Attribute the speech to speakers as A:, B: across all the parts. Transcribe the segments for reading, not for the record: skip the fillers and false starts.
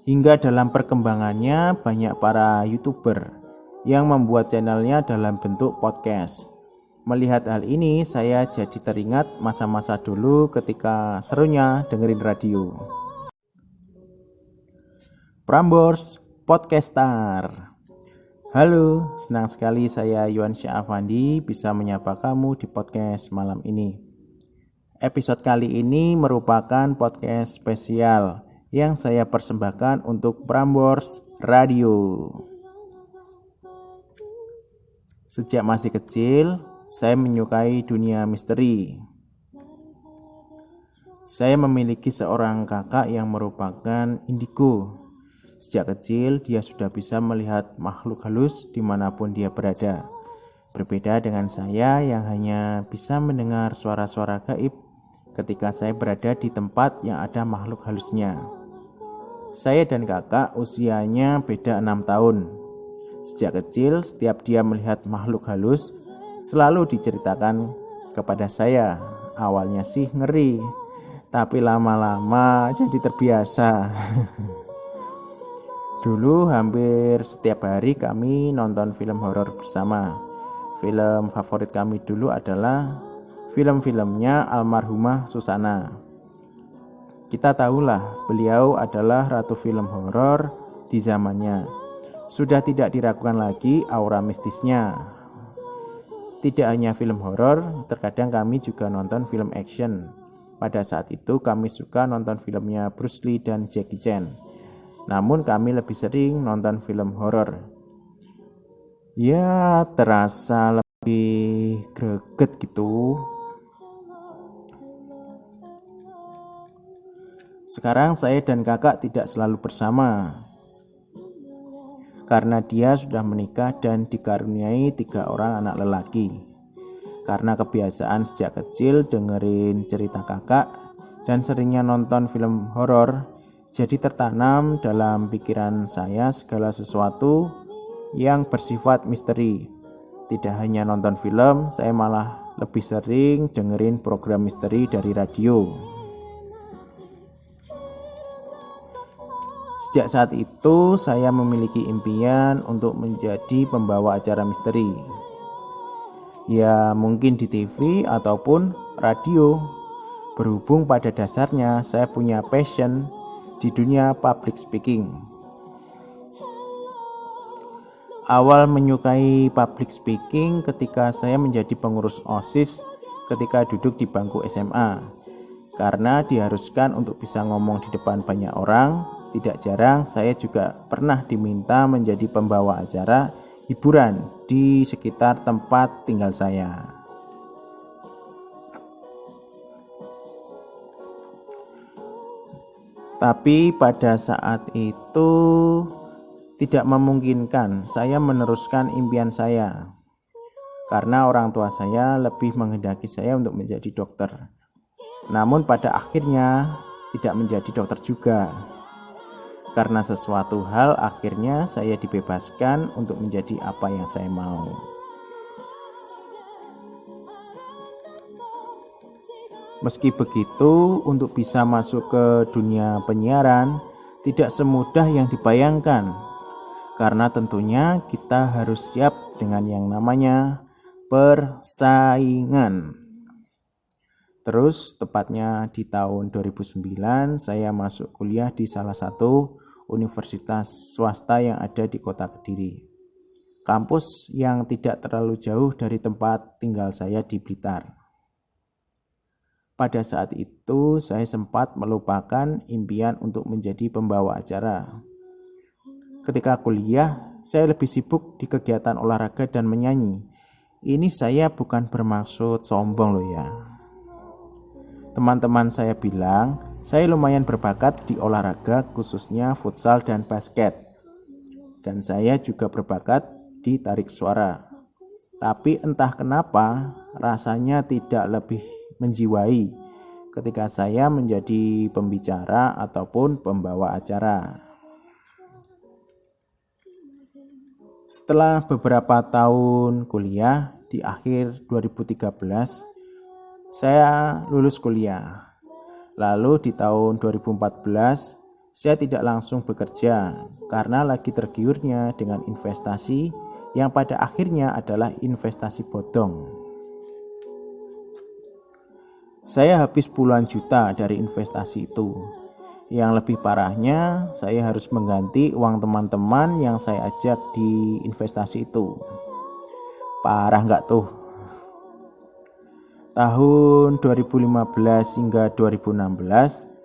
A: Hingga dalam perkembangannya banyak para YouTuber yang membuat channelnya dalam bentuk podcast. Melihat hal ini, saya jadi teringat masa-masa dulu ketika serunya dengerin radio. Prambors Podcaster. Halo, senang sekali saya Yuan Syah Afandi bisa menyapa kamu di podcast malam ini. Episode kali ini merupakan podcast spesial yang saya persembahkan untuk Prambors Radio. Sejak masih kecil, saya menyukai dunia misteri. Saya memiliki seorang kakak yang merupakan indigo. Sejak kecil, dia sudah bisa melihat makhluk halus dimanapun dia berada. Berbeda dengan saya yang hanya bisa mendengar suara-suara gaib ketika saya berada di tempat yang ada makhluk halusnya. Saya dan kakak usianya beda 6 tahun. Sejak kecil, setiap dia melihat makhluk halus, selalu diceritakan kepada saya. Awalnya sih ngeri, tapi lama-lama jadi terbiasa. Dulu hampir setiap hari kami nonton film horor bersama. Film favorit kami dulu adalah film-filmnya almarhumah Susana. Kita tahulah beliau adalah ratu film horor di zamannya. Sudah tidak diragukan lagi aura mistisnya. Tidak hanya film horor, terkadang kami juga nonton film action. Pada saat itu kami suka nonton filmnya Bruce Lee dan Jackie Chan. Namun kami lebih sering nonton film horor. Ya, terasa lebih greget gitu. Sekarang saya dan kakak tidak selalu bersama karena dia sudah menikah dan dikaruniai 3 orang anak lelaki. Karena kebiasaan sejak kecil dengerin cerita kakak dan seringnya nonton film horor, jadi tertanam dalam pikiran saya segala sesuatu yang bersifat misteri. Tidak hanya nonton film, saya malah lebih sering dengerin program misteri dari radio. Sejak saat itu, saya memiliki impian untuk menjadi pembawa acara misteri. Ya, mungkin di TV ataupun radio. Berhubung pada dasarnya saya punya passion di dunia public speaking. Awal menyukai public speaking ketika saya menjadi pengurus OSIS ketika duduk di bangku SMA. Karena diharuskan untuk bisa ngomong di depan banyak orang, tidak jarang saya juga pernah diminta menjadi pembawa acara hiburan di sekitar tempat tinggal saya. Tapi pada saat itu tidak memungkinkan saya meneruskan impian saya karena orang tua saya lebih menghendaki saya untuk menjadi dokter. Namun pada akhirnya tidak menjadi dokter juga. Karena sesuatu hal akhirnya saya dibebaskan untuk menjadi apa yang saya mau. Meski begitu, untuk bisa masuk ke dunia penyiaran tidak semudah yang dibayangkan. Karena tentunya kita harus siap dengan yang namanya persaingan. Terus tepatnya di tahun 2009 saya masuk kuliah di salah satu universitas swasta yang ada di kota Kediri. Kampus yang tidak terlalu jauh dari tempat tinggal saya di Blitar. Pada saat itu saya sempat melupakan impian untuk menjadi pembawa acara. Ketika kuliah, saya lebih sibuk di kegiatan olahraga dan menyanyi. Ini saya bukan bermaksud sombong loh ya. Teman-teman saya bilang, saya lumayan berbakat di olahraga khususnya futsal dan basket. Dan saya juga berbakat di tarik suara. Tapi entah kenapa rasanya tidak lebih menjiwai ketika saya menjadi pembicara ataupun pembawa acara. Setelah beberapa tahun kuliah, di akhir 2013 saya lulus kuliah. Lalu di tahun 2014 Saya tidak langsung bekerja karena lagi tergiurnya dengan investasi yang pada akhirnya adalah investasi bodong. Saya habis puluhan juta dari investasi itu. Yang lebih parahnya, saya harus mengganti uang teman-teman yang saya ajak di investasi itu. Parah nggak tuh? Tahun 2015 hingga 2016,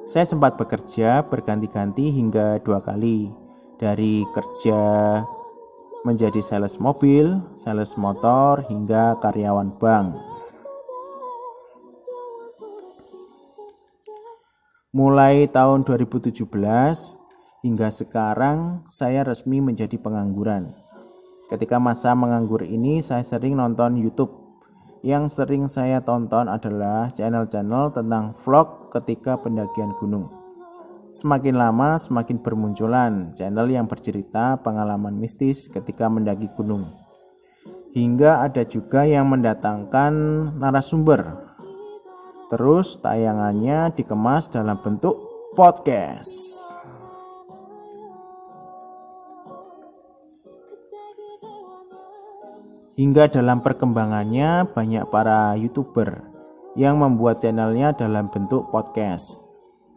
A: saya sempat bekerja berganti-ganti hingga 2 kali. Dari kerja menjadi sales mobil, sales motor, hingga karyawan bank. Mulai tahun 2017 hingga sekarang saya resmi menjadi pengangguran. Ketika masa menganggur ini saya sering nonton YouTube. Yang sering saya tonton adalah channel-channel tentang vlog ketika pendakian gunung. Semakin lama semakin bermunculan channel yang bercerita pengalaman mistis ketika mendaki gunung. Hingga ada juga yang mendatangkan narasumber. Terus tayangannya dikemas dalam bentuk podcast. Hingga dalam perkembangannya banyak para YouTuber yang membuat channelnya dalam bentuk podcast.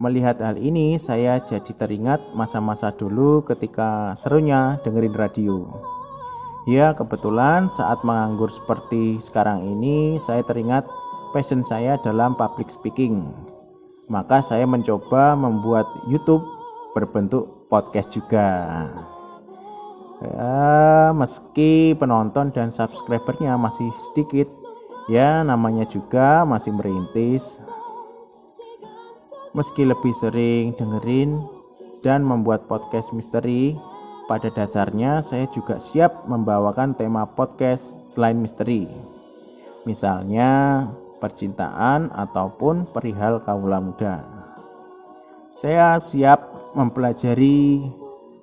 A: Melihat hal ini saya jadi teringat masa-masa dulu ketika serunya dengerin radio. Ya, kebetulan saat menganggur seperti sekarang ini saya teringat passion saya dalam public speaking. Maka saya mencoba membuat YouTube berbentuk podcast juga. Ya, meski penonton dan subscribernya masih sedikit, ya namanya juga masih merintis. Meski lebih sering dengerin dan membuat podcast misteri, pada dasarnya saya juga siap membawakan tema podcast selain misteri. Misalnya percintaan ataupun perihal kaula muda. Saya siap mempelajari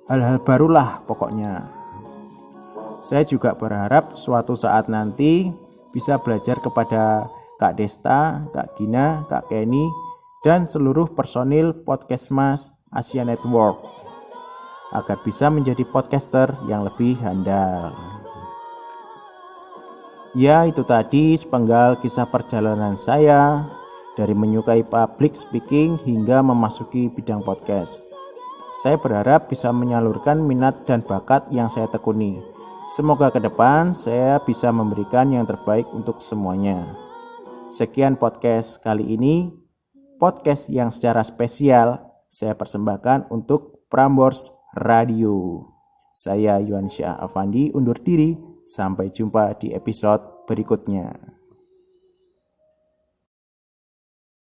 A: hal-hal barulah pokoknya. Saya juga berharap suatu saat nanti bisa belajar kepada Kak Desta, Kak Gina, Kak Kenny, dan seluruh personil Podcastmas Asia Network agar bisa menjadi podcaster yang lebih handal. Ya, itu tadi sepenggal kisah perjalanan saya dari menyukai public speaking hingga memasuki bidang podcast. Saya berharap bisa menyalurkan minat dan bakat yang saya tekuni. Semoga ke depan saya bisa memberikan yang terbaik untuk semuanya. Sekian podcast kali ini, podcast yang secara spesial saya persembahkan untuk Prambors Radio. Saya Yuan Syah Afandi undur diri. Sampai jumpa di episode berikutnya.